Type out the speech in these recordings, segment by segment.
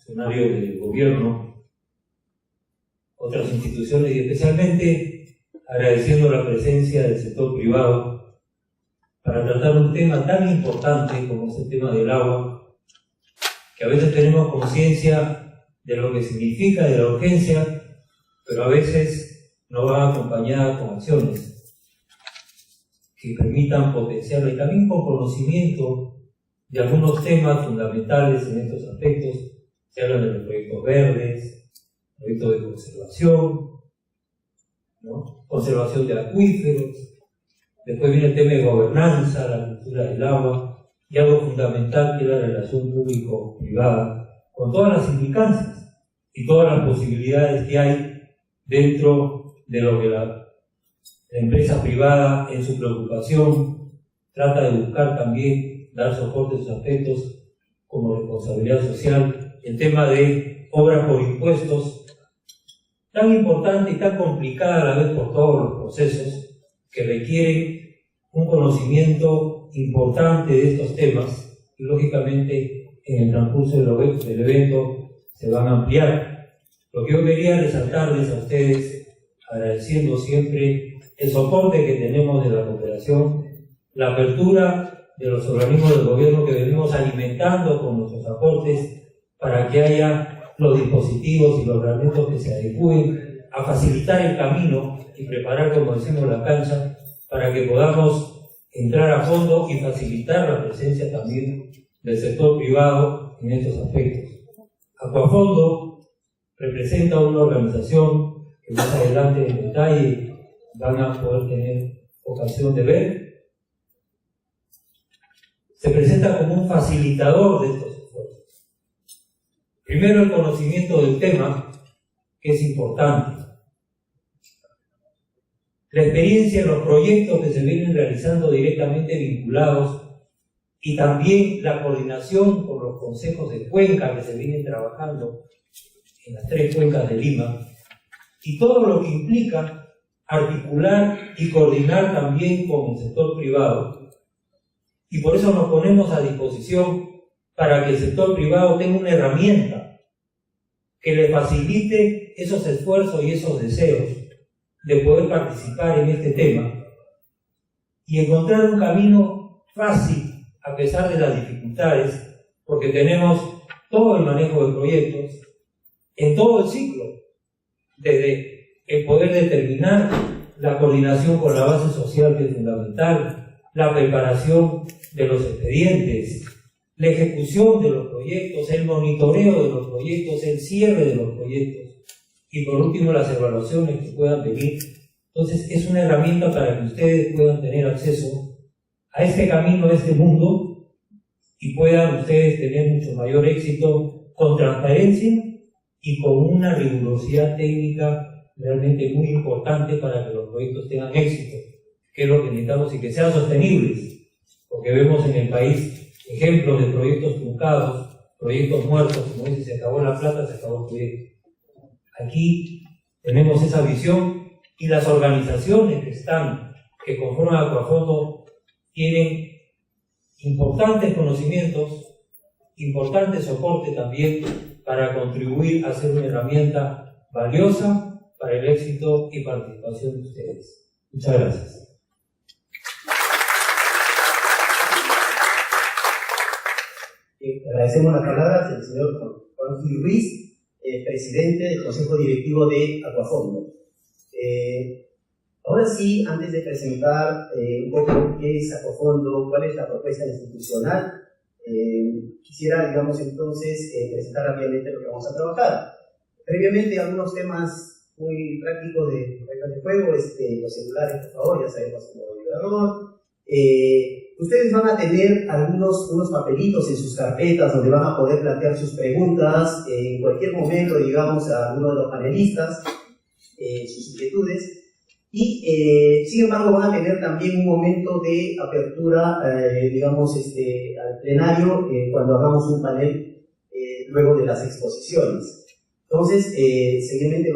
funcionarios del gobierno, otras instituciones y especialmente agradeciendo la presencia del sector privado para tratar un tema tan importante como es el tema del agua, que a veces tenemos conciencia de lo que significa, de la urgencia, pero a veces no va acompañada con acciones que permitan potenciarla y también con conocimiento de algunos temas fundamentales en estos aspectos. Se hablan de los proyectos verdes, proyectos de conservación, ¿no? Conservación de acuíferos, después viene el tema de gobernanza, la cultura del agua, y algo fundamental que es la relación público-privada, con todas las implicancias y todas las posibilidades que hay dentro de lo que la empresa privada en su preocupación trata de buscar también dar soporte a esos aspectos como responsabilidad social, el tema de obras por impuestos, tan importante y tan complicada a la vez por todos los procesos que requieren un conocimiento importante de estos temas y lógicamente en el transcurso del evento se van a ampliar. Lo que yo quería resaltarles a ustedes, agradeciendo siempre el soporte que tenemos de la cooperación, la apertura de los organismos del gobierno que venimos alimentando con nuestros aportes para que haya los dispositivos y los reglamentos que se adecúen a facilitar el camino y preparar, como decimos, la cancha para que podamos entrar a fondo y facilitar la presencia también del sector privado en estos aspectos. Aquafondo representa una organización que más adelante en detalle van a poder tener ocasión de ver. Se presenta como un facilitador de estos esfuerzos. Primero, el conocimiento del tema, que es importante. La experiencia en los proyectos que se vienen realizando directamente vinculados y también la coordinación con los consejos de cuenca que se vienen trabajando en las 3 cuencas de Lima y todo lo que implica articular y coordinar también con el sector privado. Y por eso nos ponemos a disposición para que el sector privado tenga una herramienta que le facilite esos esfuerzos y esos deseos de poder participar en este tema y encontrar un camino fácil a pesar de las dificultades, porque tenemos todo el manejo de proyectos en todo el ciclo, desde el poder determinar la coordinación con la base social, que es fundamental, la preparación de los expedientes, la ejecución de los proyectos, el monitoreo de los proyectos, el cierre de los proyectos y por último las evaluaciones que puedan venir. Entonces es una herramienta para que ustedes puedan tener acceso a este camino, a este mundo y puedan ustedes tener mucho mayor éxito con transparencia y con una rigurosidad técnica realmente muy importante para que los proyectos tengan éxito, que es lo que necesitamos y que sean sostenibles. Porque vemos en el país ejemplos de proyectos truncados, proyectos muertos, como dice, se acabó la plata, se acabó el proyecto. Aquí tenemos esa visión y las organizaciones que conforman Aquafondo tienen importantes conocimientos, importante soporte también para contribuir a ser una herramienta valiosa para el éxito y participación de ustedes. Muchas gracias. Agradecemos las palabras del señor Juan Gil Ruiz, presidente del Consejo Directivo de Aquafondo. Ahora sí, antes de presentar un poco qué es Aquafondo, cuál es la propuesta institucional, quisiera, digamos, entonces presentar rápidamente lo que vamos a trabajar. Previamente, algunos temas muy prácticos de reglas de juego, los celulares, por favor, ya sabemos cómo vibrador. Ustedes van a tener unos papelitos en sus carpetas donde van a poder plantear sus preguntas en cualquier momento, digamos, a alguno de los panelistas, sus inquietudes. Y, sin embargo, van a tener también un momento de apertura, digamos, al plenario cuando hagamos un panel luego de las exposiciones. Entonces, seguidamente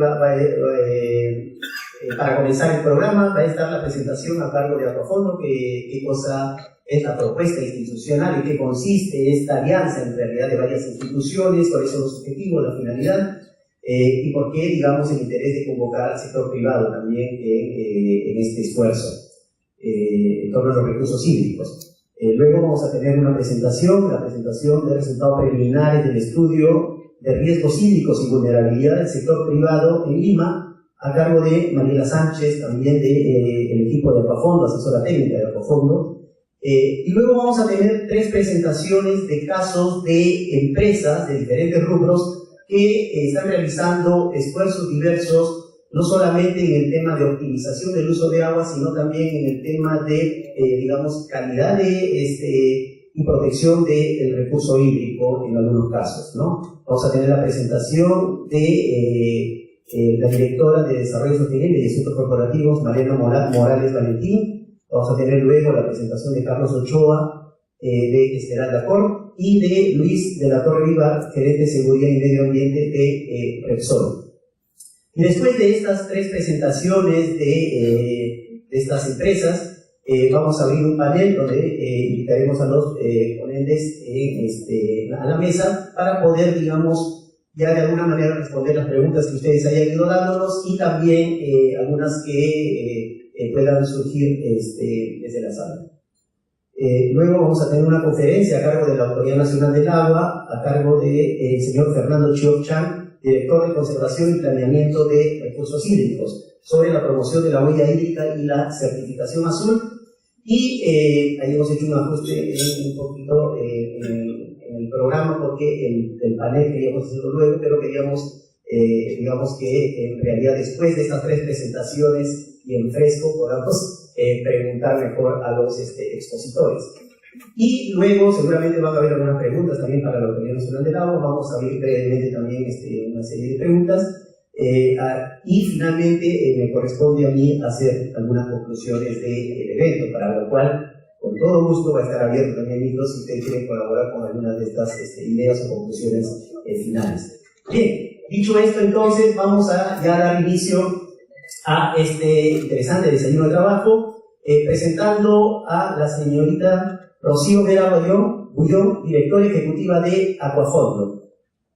Para comenzar el programa va a estar la presentación a cargo de Aquafondo, qué cosa es la propuesta institucional, en qué consiste esta alianza en realidad de varias instituciones, cuáles son los objetivos, la finalidad, y por qué, digamos, el interés de convocar al sector privado también en este esfuerzo en torno a los recursos hídricos. Luego vamos a tener una presentación, la presentación de resultados preliminares del estudio de riesgos hídricos y vulnerabilidad del sector privado en Lima, a cargo de Mariela Sánchez, también del equipo de Aquafondo, asesora técnica de Aquafondo. Y luego vamos a tener 3 presentaciones de casos de empresas de diferentes rubros que están realizando esfuerzos diversos, no solamente en el tema de optimización del uso de agua, sino también en el tema de, digamos, calidad y protección del recurso hídrico en algunos casos, ¿no? Vamos a tener la presentación de la directora de Desarrollo Sostenible y Asuntos Corporativos, Mariana Morales Valentín. Vamos a tener luego la presentación de Carlos Ochoa, de Esmeralda Corp, y de Luis de la Torre Vivar, gerente de Seguridad y Medio Ambiente de Repsol. Y después de estas 3 presentaciones de estas empresas, vamos a abrir un panel donde invitaremos a los ponentes a la mesa para poder, digamos, ya de alguna manera responder las preguntas que ustedes hayan ido dándonos y también algunas que puedan surgir desde la sala. Luego vamos a tener una conferencia a cargo de la Autoridad Nacional del Agua, a cargo del señor Fernando Chiop Chan, director de Conservación y Planeamiento de Recursos Hídricos, sobre la promoción de la huella hídrica y la certificación azul. Y ahí hemos hecho un ajuste un poquito en el programa porque el panel queríamos hacerlo luego, pero queríamos, digamos que en realidad después de estas 3 presentaciones y en fresco podamos preguntar mejor a los expositores. Y luego seguramente van a haber algunas preguntas también para la Autoridad Nacional del Agua. Vamos a abrir brevemente también una serie de preguntas. Y finalmente me corresponde a mí hacer algunas conclusiones del evento, para lo cual con todo gusto va a estar abierto también micros si ustedes quieren colaborar con algunas de estas ideas o conclusiones finales. Bien, dicho esto, entonces vamos a ya dar inicio a este interesante desayuno de trabajo, presentando a la señorita Rocío Vera Bullón, directora ejecutiva de Aquafondo.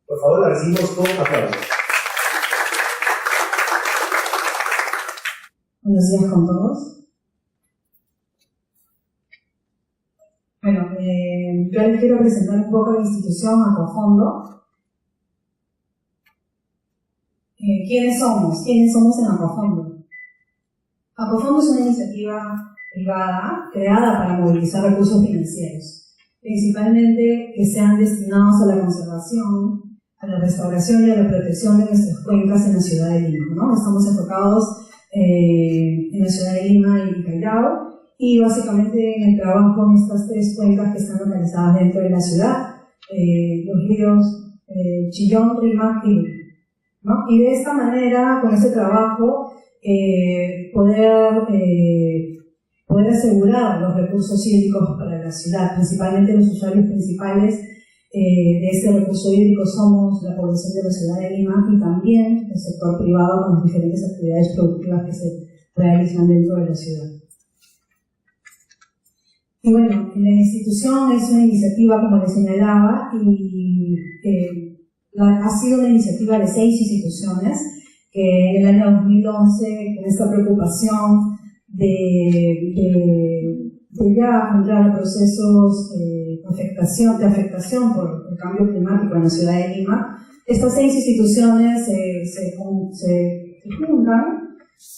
Por favor, la recibimos con aplausos. Buenos días con todos. Bueno, yo les quiero presentar un poco la institución Aquafondo. ¿Quiénes somos? ¿Quiénes somos en Aquafondo? Aquafondo es una iniciativa privada creada para movilizar recursos financieros, principalmente que sean destinados a la conservación, a la restauración y a la protección de nuestras cuencas en la ciudad de Lima, ¿no? Estamos enfocados en la ciudad de Lima y Callao, y básicamente en el trabajo en estas 3 cuencas que están localizadas dentro de la ciudad, los ríos Chillón, Rímac y Lima, ¿no? Y de esta manera, con este trabajo, poder asegurar los recursos hídricos para la ciudad. Principalmente los usuarios principales de este recurso hídrico somos la población de la ciudad de Lima y también el sector privado con las diferentes actividades productivas que se realizan dentro de la ciudad. Y bueno, la institución es una iniciativa, como les señalaba, y ha sido una iniciativa de 6 instituciones que en el año 2011, con esta preocupación de ya entrar a procesos de afectación por el cambio climático en la ciudad de Lima, estas 6 instituciones se juntan,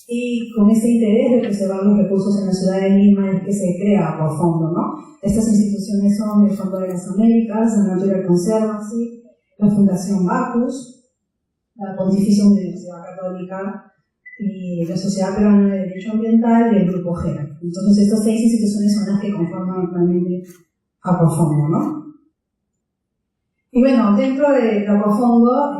y con ese interés de preservar los recursos en la ciudad de Lima es que se crea Aquafondo, ¿no? Estas instituciones son el Fondo de las Américas, la Natural Conservancy, la Fundación Bacus, la Pontificia Universidad Católica y la Sociedad Peruana de Derecho Ambiental y el Grupo GERA. Entonces estas 6 instituciones son las que conforman actualmente Aquafondo, ¿no? Y bueno, dentro de Aquafondo,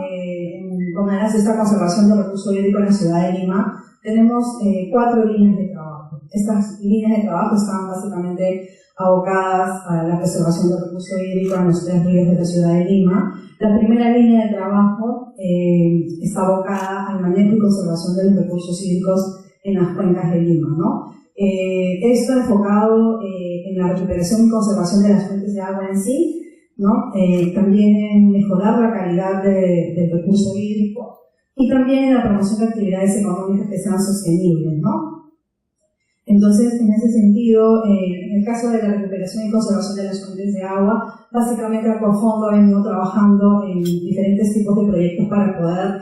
con aras de esta conservación del recurso hídrico en la ciudad de Lima, tenemos 4 líneas de trabajo. Estas líneas de trabajo están básicamente abocadas a la preservación del recurso hídrico en los 3 ríos de la ciudad de Lima. La primera línea de trabajo está abocada al manejo y conservación de los recursos hídricos en las cuencas de Lima, ¿no? Esto enfocado en la recuperación y conservación de las fuentes de agua en sí, ¿no? También en mejorar la calidad del recurso hídrico y también en la promoción de actividades económicas que sean sostenibles, ¿no? Entonces, en ese sentido, en el caso de la recuperación y conservación de las fuentes de agua, básicamente Acuafondo ha venido trabajando en diferentes tipos de proyectos para poder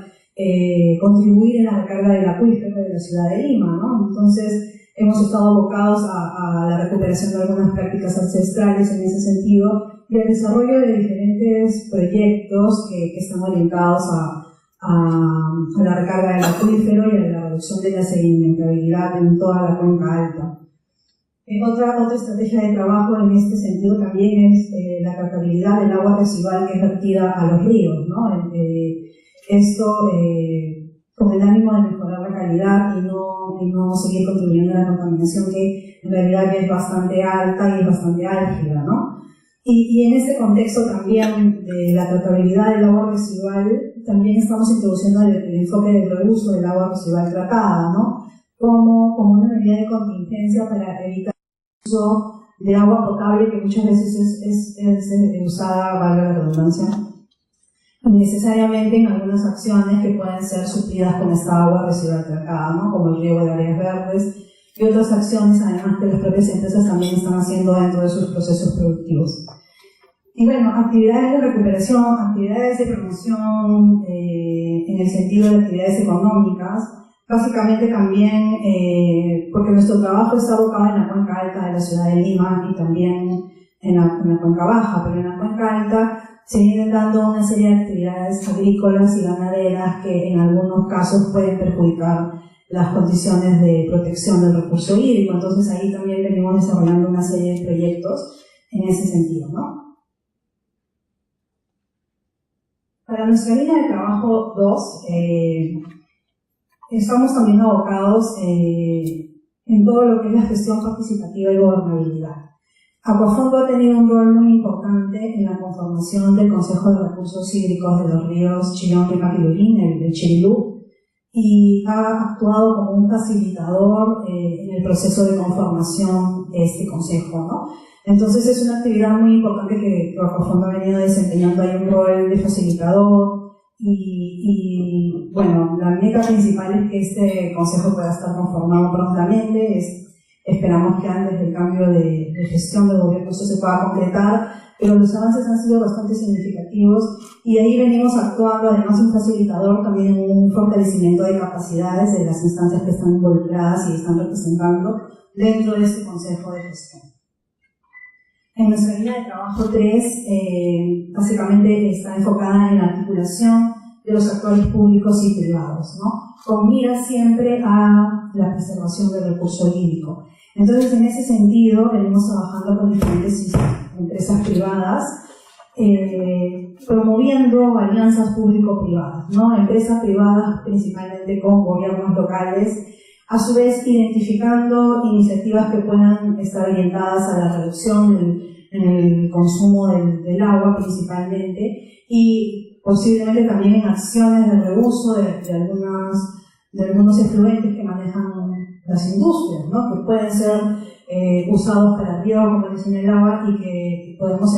contribuir en la recarga del acuífero de la ciudad de Lima, ¿no? Entonces, hemos estado abocados a la recuperación de algunas prácticas ancestrales en ese sentido y al desarrollo de diferentes proyectos que están orientados a la recarga del acuífero y a la reducción de la sedimentabilidad en toda la cuenca alta. Otra estrategia de trabajo en este sentido también es la tratabilidad del agua residual que es vertida a los ríos, ¿no? Esto con el ánimo de mejorar la calidad y no seguir contribuyendo a la contaminación que en realidad es bastante alta y es bastante álgida, ¿no? Y en este contexto también de la tratabilidad del agua residual, también estamos introduciendo el enfoque del reuso del agua residual tratada, ¿no? Como una medida de contingencia para evitar el uso de agua potable que muchas veces es usada, valga la redundancia, necesariamente en algunas acciones que pueden ser suplidas con esta agua residual tratada, ¿no? Como el riego de áreas verdes y otras acciones, además que las propias empresas también están haciendo dentro de sus procesos productivos. Y bueno, actividades de recuperación, actividades de promoción en el sentido de actividades económicas, básicamente también porque nuestro trabajo está abocado en la cuenca alta de la ciudad de Lima y también en la cuenca baja, pero en la cuenca alta se vienen dando una serie de actividades agrícolas y ganaderas que en algunos casos pueden perjudicar las condiciones de protección del recurso hídrico. Entonces ahí también venimos desarrollando una serie de proyectos en ese sentido, ¿no? Para nuestra línea de trabajo 2, estamos también abocados en todo lo que es la gestión participativa y gobernabilidad. Acuafondo ha tenido un rol muy importante en la conformación del Consejo de Recursos Hídricos de los ríos Chillón, Rímac y Lurín, el Chirilú, y ha actuado como un facilitador en el proceso de conformación de este consejo, ¿no? Entonces es una actividad muy importante que Acuafondo ha venido desempeñando ahí un rol de facilitador y bueno, la meta principal es que este consejo pueda estar conformado prontamente. Esperamos que antes del cambio de gestión del gobierno esto se pueda completar, pero los avances han sido bastante significativos y ahí venimos actuando, además de un facilitador, también en un fortalecimiento de capacidades de las instancias que están involucradas y están representando dentro de este consejo de gestión. En nuestra línea de trabajo 3, básicamente está enfocada en la articulación de los actores públicos y privados, ¿no? Con mira siempre a la preservación del recurso hídrico. Entonces, en ese sentido, venimos trabajando con diferentes empresas privadas, promoviendo alianzas público-privadas, ¿no? Empresas privadas principalmente con gobiernos locales, a su vez identificando iniciativas que puedan estar orientadas a la reducción en el consumo del agua principalmente y posiblemente también en acciones de reuso de algunos efluentes que manejan las industrias, ¿no? Que pueden ser usados para el riego, como les señalaba, y que podemos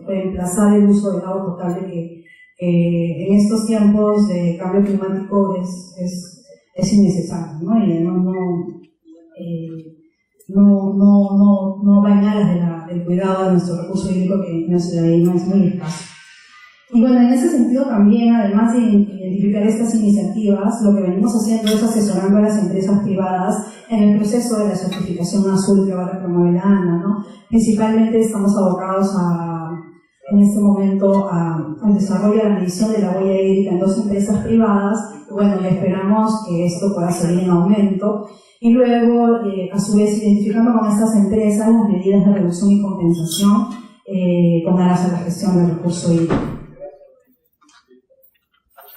reemplazar el uso del agua potable que en estos tiempos de cambio climático es innecesario, ¿no? Y además no va en aras del cuidado de nuestro recurso hídrico que en la ciudad de Lima es muy escaso. Y bueno, en ese sentido también, además de identificar estas iniciativas, lo que venimos haciendo es asesorando a las empresas privadas en el proceso de la certificación azul que ahora promueve la ANA, ¿no? Principalmente estamos abocados en este momento al desarrollo de la medición de la huella hídrica en 2 empresas privadas. Bueno, y esperamos que esto pueda seguir en aumento. Y luego, a su vez, identificando con estas empresas las medidas de reducción y compensación con aras a la gestión del recurso hídrico.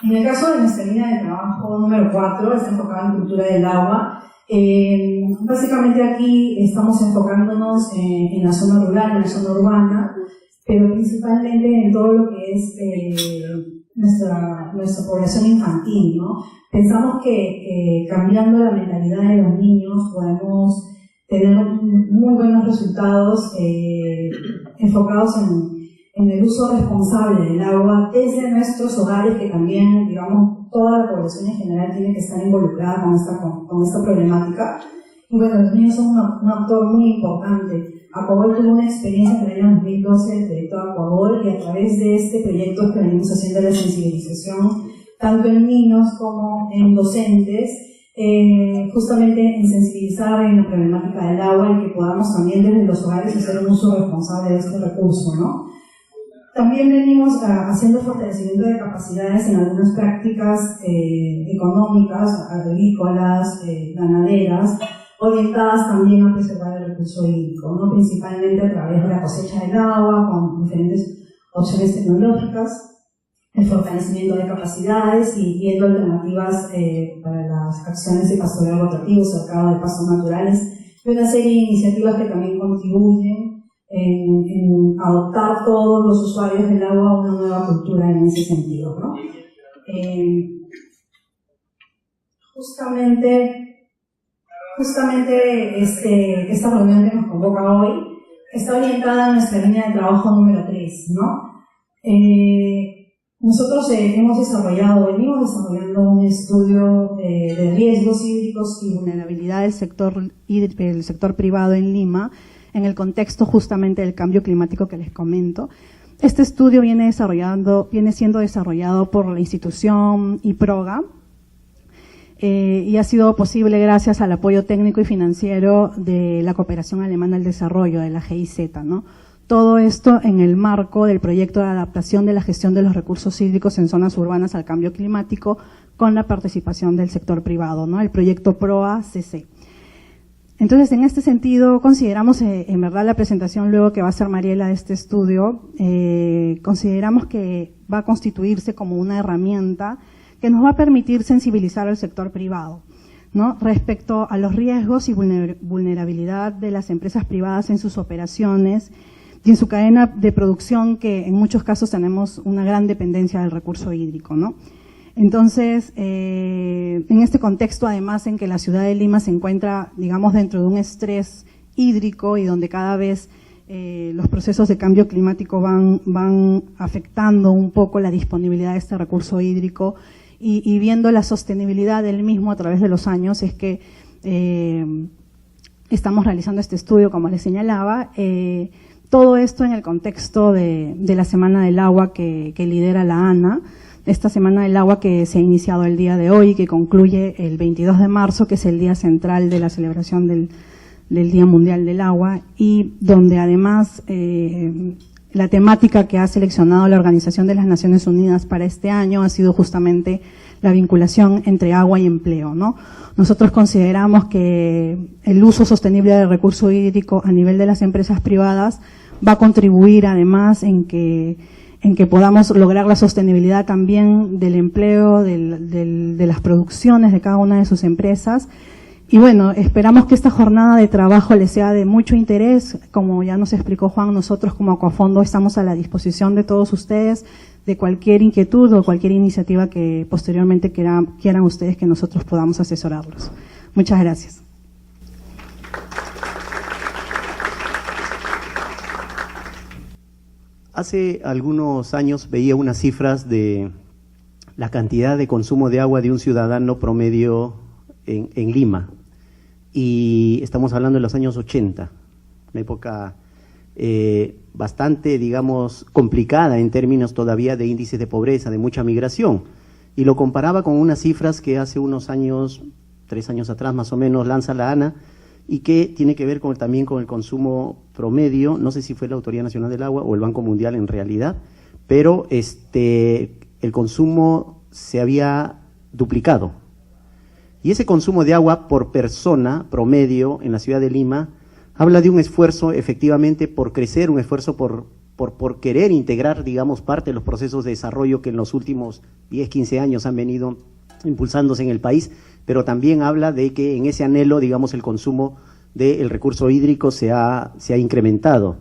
En el caso de nuestra línea de trabajo número 4, está enfocada en cultura del agua. Básicamente aquí estamos enfocándonos en la zona rural, en la zona urbana, pero principalmente en todo lo que es nuestra población infantil, ¿no? Pensamos que cambiando la mentalidad de los niños podemos tener muy buenos resultados enfocados en el uso responsable del agua desde nuestros hogares, que también, digamos, toda la población en general tiene que estar involucrada con esta problemática. Y bueno, los niños son un actor muy importante. Aquabol tuvo una experiencia en el año 2012 del proyecto Aquabol, y a través de este proyecto que venimos haciendo la sensibilización, tanto en niños como en docentes, justamente en sensibilizar en la problemática del agua, y que podamos también desde los hogares hacer un uso responsable de este recurso, ¿no? También venimos haciendo fortalecimiento de capacidades en algunas prácticas económicas, agrícolas, ganaderas, orientadas también a preservar el recurso hídrico, ¿no? Principalmente a través de la cosecha del agua, con diferentes opciones tecnológicas, el fortalecimiento de capacidades y viendo alternativas para las acciones de pastoreo rotativo, cercado de pastos naturales, y una serie de iniciativas que también contribuyen en adoptar todos los usuarios del agua a una nueva cultura en ese sentido, ¿no? Justamente esta reunión que nos convoca hoy está orientada a nuestra línea de trabajo número 3, ¿no? Nosotros venimos desarrollando un estudio de riesgos hídricos y vulnerabilidad del sector privado en Lima, en el contexto justamente del cambio climático que les comento. Este estudio viene siendo desarrollado por la institución IPROGA, y ha sido posible gracias al apoyo técnico y financiero de la Cooperación Alemana al Desarrollo, de la GIZ, ¿no? Todo esto en el marco del proyecto de adaptación de la gestión de los recursos hídricos en zonas urbanas al cambio climático, con la participación del sector privado, ¿no? El proyecto PROA-CC. Entonces, en este sentido, consideramos, en verdad, la presentación luego que va a hacer Mariela de este estudio, consideramos que va a constituirse como una herramienta que nos va a permitir sensibilizar al sector privado, ¿no? Respecto a los riesgos y vulnerabilidad de las empresas privadas en sus operaciones y en su cadena de producción, que en muchos casos tenemos una gran dependencia del recurso hídrico, ¿no? Entonces, en este contexto, además, en que la ciudad de Lima se encuentra, digamos, dentro de un estrés hídrico y donde cada vez los procesos de cambio climático van afectando un poco la disponibilidad de este recurso hídrico, y viendo la sostenibilidad del mismo a través de los años, es que estamos realizando este estudio, como les señalaba. Todo esto en el contexto de la Semana del Agua que lidera la ANA, esta Semana del Agua que se ha iniciado el día de hoy y que concluye el 22 de marzo, que es el día central de la celebración del Día Mundial del Agua, y donde además la temática que ha seleccionado la Organización de las Naciones Unidas para este año ha sido justamente la vinculación entre agua y empleo, ¿no? Nosotros consideramos que el uso sostenible del recurso hídrico a nivel de las empresas privadas va a contribuir además en que podamos lograr la sostenibilidad también del empleo, de las producciones de cada una de sus empresas. Y bueno, esperamos que esta jornada de trabajo les sea de mucho interés. Como ya nos explicó Juan, nosotros como Aquafondo estamos a la disposición de todos ustedes, de cualquier inquietud o cualquier iniciativa que posteriormente quieran ustedes que nosotros podamos asesorarlos. Muchas gracias. Hace algunos años veía unas cifras de la cantidad de consumo de agua de un ciudadano promedio en Lima, y estamos hablando de los años 80, una época bastante, digamos, complicada en términos todavía de índices de pobreza, de mucha migración, y lo comparaba con unas cifras que hace unos años, 3 años atrás más o menos, lanza la ANA, y que tiene que ver también con el consumo promedio. No sé si fue la Autoridad Nacional del Agua o el Banco Mundial en realidad, pero el consumo se había duplicado. Y ese consumo de agua por persona promedio en la ciudad de Lima habla de un esfuerzo efectivamente por crecer, un esfuerzo por por querer integrar, digamos, parte de los procesos de desarrollo que en los últimos 10, 15 años han venido impulsándose en el país, pero también habla de que en ese anhelo, digamos, el consumo del recurso hídrico se ha incrementado.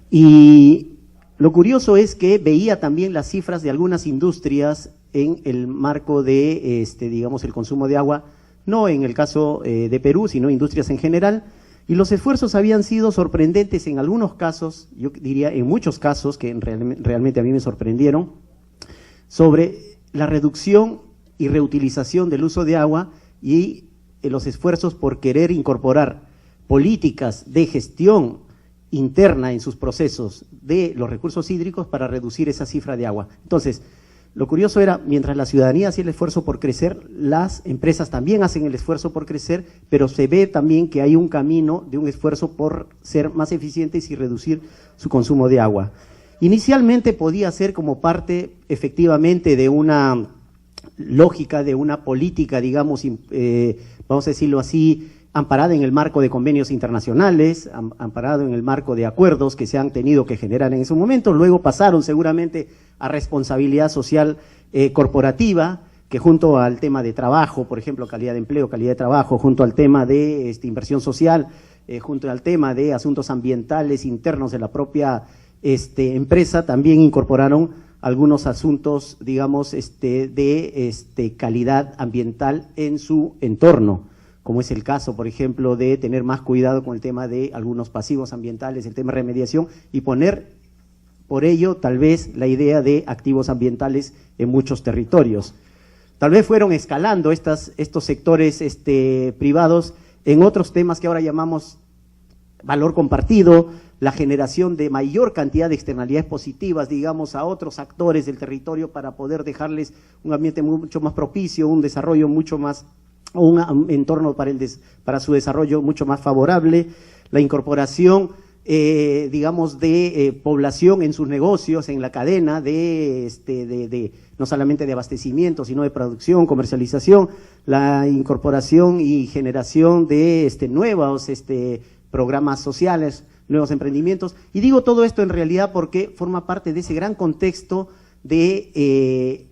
Y lo curioso es que veía también las cifras de algunas industrias en el marco de, digamos, el consumo de agua, no en el caso de Perú, sino industrias en general, y los esfuerzos habían sido sorprendentes en algunos casos, yo diría en muchos casos, que realmente a mí me sorprendieron, sobre la reducción y reutilización del uso de agua y los esfuerzos por querer incorporar políticas de gestión interna en sus procesos de los recursos hídricos para reducir esa cifra de agua. Entonces, lo curioso era, mientras la ciudadanía hacía el esfuerzo por crecer, las empresas también hacen el esfuerzo por crecer, pero se ve también que hay un camino de un esfuerzo por ser más eficientes y reducir su consumo de agua. Inicialmente podía ser como parte, efectivamente, de una lógica, de una política, digamos, vamos a decirlo así, amparada en el marco de convenios internacionales, amparado en el marco de acuerdos que se han tenido que generar en ese momento. Luego pasaron seguramente a responsabilidad social corporativa, que junto al tema de trabajo, por ejemplo, calidad de empleo, calidad de trabajo, junto al tema de inversión social, junto al tema de asuntos ambientales internos de la propia empresa, también incorporaron algunos asuntos, digamos, de calidad ambiental en su entorno, como es el caso, por ejemplo, de tener más cuidado con el tema de algunos pasivos ambientales, el tema de remediación, y poner por ello tal vez la idea de activos ambientales en muchos territorios. Tal vez fueron escalando estos sectores privados en otros temas que ahora llamamos valor compartido, la generación de mayor cantidad de externalidades positivas, digamos, a otros actores del territorio para poder dejarles un ambiente mucho más propicio, un desarrollo mucho más, un entorno para su desarrollo mucho más favorable, la incorporación, digamos, de población en sus negocios, en la cadena no solamente de abastecimiento, sino de producción, comercialización, la incorporación y generación de nuevos programas sociales, nuevos emprendimientos. Y digo todo esto en realidad porque forma parte de ese gran contexto del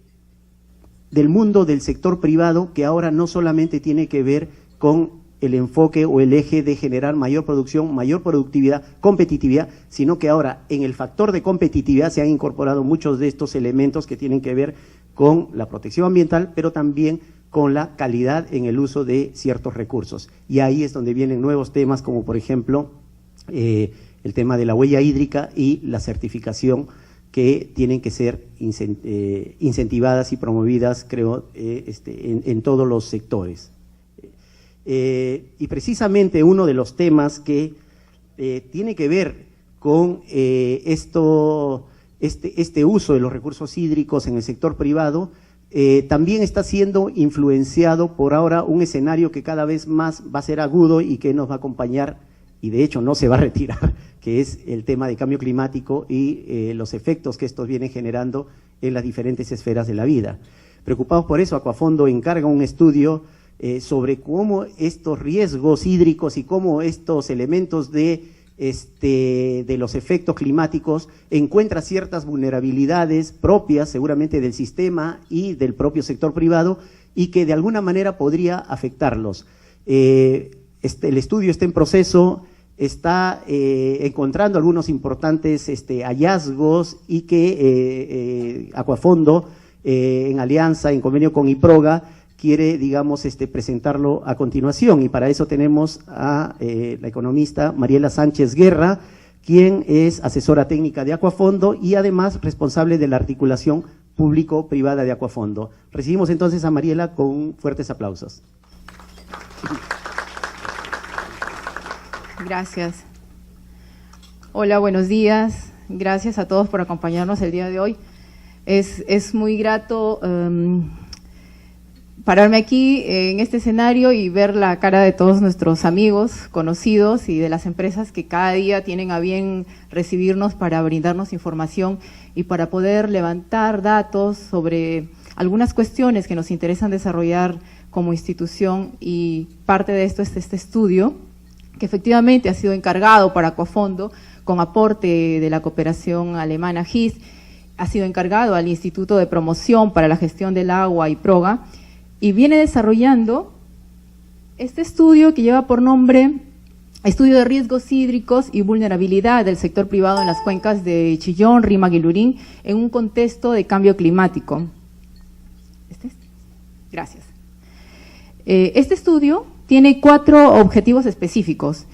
mundo del sector privado, que ahora no solamente tiene que ver con el enfoque o el eje de generar mayor producción, mayor productividad, competitividad, sino que ahora en el factor de competitividad se han incorporado muchos de estos elementos que tienen que ver con la protección ambiental, pero también con la calidad en el uso de ciertos recursos. Y ahí es donde vienen nuevos temas, como por ejemplo el tema de la huella hídrica y la certificación, que tienen que ser incentivadas y promovidas, creo, en todos los sectores. Y precisamente uno de los temas que tiene que ver con este uso de los recursos hídricos en el sector privado, también está siendo influenciado por ahora un escenario que cada vez más va a ser agudo y que nos va a acompañar, y de hecho no se va a retirar, que es el tema de cambio climático y los efectos que estos vienen generando en las diferentes esferas de la vida. Preocupados por eso, Acuafondo encarga un estudio sobre cómo estos riesgos hídricos y cómo estos elementos de los efectos climáticos encuentra ciertas vulnerabilidades propias seguramente del sistema y del propio sector privado, y que de alguna manera podría afectarlos. El estudio está en proceso, está encontrando algunos importantes hallazgos, y que Acuafondo, en alianza, en convenio con IPROGA, quiere, digamos, presentarlo a continuación. Y para eso tenemos a la economista Mariela Sánchez Guerra, quien es asesora técnica de Acuafondo y además responsable de la articulación público-privada de Acuafondo. Recibimos entonces a Mariela con fuertes aplausos. Gracias. Hola, buenos días. Gracias a todos por acompañarnos el día de hoy. Es muy grato pararme aquí en este escenario y ver la cara de todos nuestros amigos, conocidos y de las empresas que cada día tienen a bien recibirnos para brindarnos información y para poder levantar datos sobre algunas cuestiones que nos interesan desarrollar como institución, y parte de esto es este estudio que efectivamente ha sido encargado para Acuafondo, con aporte de la cooperación alemana GIS, ha sido encargado al Instituto de Promoción para la Gestión del Agua y PROGA, y viene desarrollando este estudio que lleva por nombre Estudio de Riesgos Hídricos y Vulnerabilidad del Sector Privado en las Cuencas de Chillón, Rímac y Lurín en un contexto de cambio climático. Gracias. Este estudio tiene 4 objetivos específicos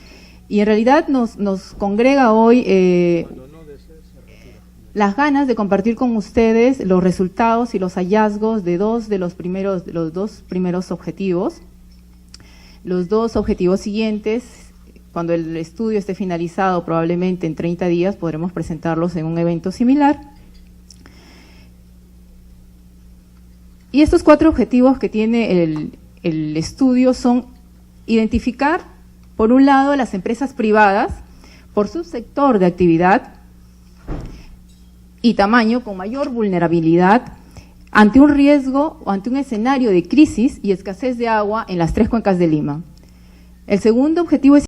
y en realidad nos congrega hoy las ganas de compartir con ustedes los resultados y los hallazgos de los dos primeros objetivos. Los 2 objetivos siguientes, cuando el estudio esté finalizado, probablemente en 30 días, podremos presentarlos en un evento similar. Y estos 4 objetivos que tiene el estudio son identificar, por un lado, las empresas privadas por subsector de actividad y tamaño con mayor vulnerabilidad ante un riesgo o ante un escenario de crisis y escasez de agua en las 3 cuencas de Lima. El segundo objetivo es